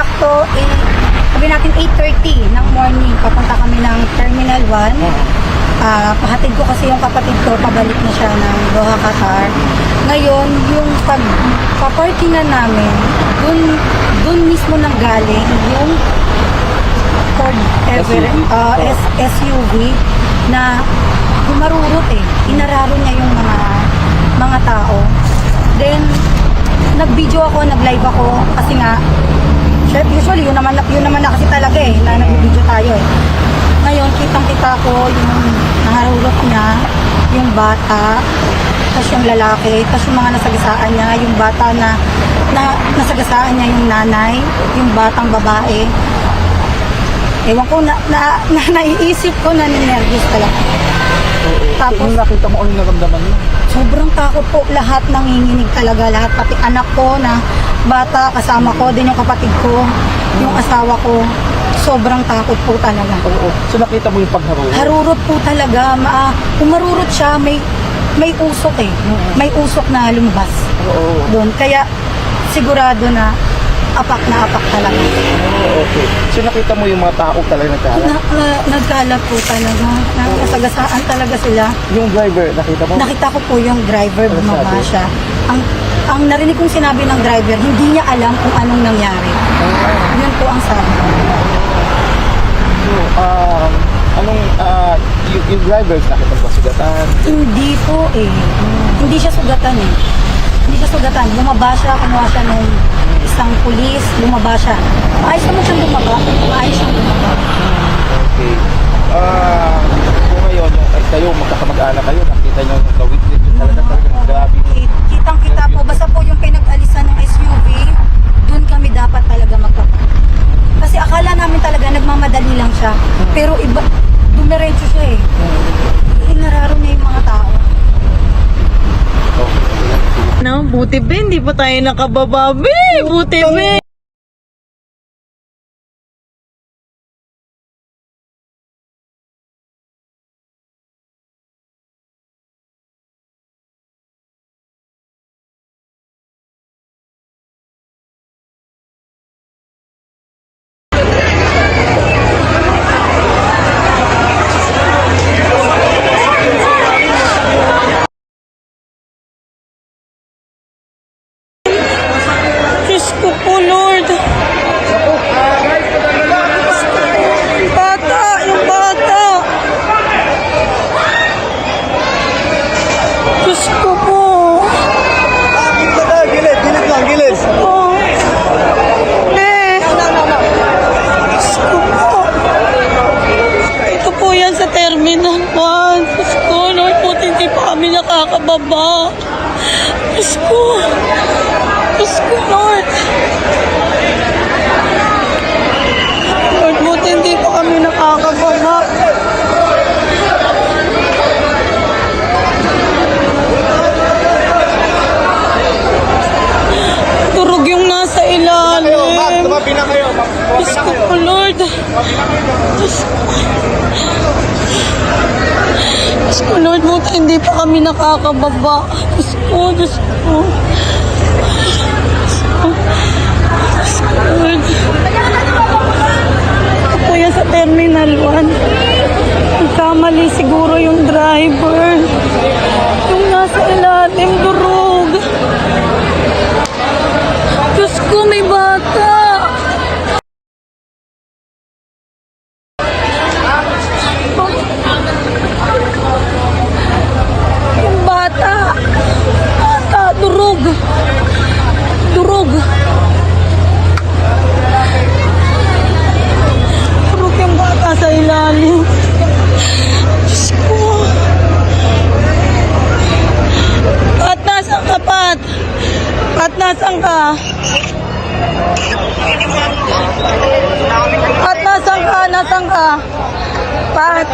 eksakto, sabi natin 8:30 ng morning, papunta kami ng Terminal 1. Pahatid ko kasi yung kapatid ko, pabalik na siya ng Doha, Qatar. Ngayon, yung pagpaparking na namin, dun mismo nang galing yung Ford Everest, SUV na humarurot inararo niya yung mga tao. Then, nag-video ako, nag-live ako, kasi nga, usually, yun naman na kasi talaga na nag-video tayo Ngayon, kitang-kita ko yung nangarurot niya, yung bata, tapos yung lalaki, tapos yung mga nasagasaan niya, yung bata na nasagasaan niya yung nanay, yung batang babae. Ewan ko, naiisip ko na ninervous talaga. Tapos, nung nakita mo, ano naramdaman mo? Sobrang takot po, lahat nanginginig talaga, lahat, pati anak ko na bata, kasama ko, din yung kapatid ko, yung asawa ko. Sobrang takot po talaga. Oo. So nakita mo yung pagharurot? Harurot po talaga. Umarurot siya, may usok May usok na lumabas. Oo. Doon. Kaya sigurado na apak talaga. Oo, okay. So nakita mo yung mga tao talaga nagkalat? Nagkalat po talaga. Nasagasaan talaga sila. Yung driver, nakita mo? Nakita ko po yung driver, bumaba siya. Ang narinig kong sinabi ng driver, hindi niya alam kung anong nangyari. Yun po ang sabi. So, yung drivers, nakita mo ba sugatan? Hindi po Hindi siya sugatan Hindi siya sugatan. Bumaba siya, kumuha siya ng isang pulis, bumaba siya. Ayos naman siyang bumaba. Ayos siyang bumaba. Okay. Kung ngayon, kayo, magkakamag-anak kayo, nakita nyo yung ka-witness, talagang grabe. Kitang-kita po, basta po yung pinag-alisan ng SUV, dun kami dapat talaga magpapark. Kasi akala namin talaga nagmamadali lang siya. Pero iba, dumiretso siya Inararo niya yung mga tao. No, buti ba, hindi pa tayo nakababa, be. Buti ba. Diyos ko po, Lord. Bata, yung bata. Diyos ko po. Gilid lang, gilid. Oh. Diyos ko po. Ito po yan sa Terminal 1. Diyos ko, Lord, buti hindi pa kami nakakababa. Diyos ko. Diyos ko, Lord. Lord, buti hindi pa kami nakakababa. Turog yung nasa ilalim. Tumabi na kayo. Diyos ko po, Lord. Diyos ko, Lord, buti hindi pa kami nakakababa. Diyos ko, Diyos ko. Lord. Ito po yan sa Terminal 1. Nagkamali siguro yung driver. Yung nasa ilalim, durog. Diyos ko, may bata. Yung bata. Bata, durog. Durog. Durog yung bata sa ilalim. Diyos ko. Pat, nasaan ka, Pat? Pat, nasaan ka? Pat, nasaan ka? Nasaan ka? Pat.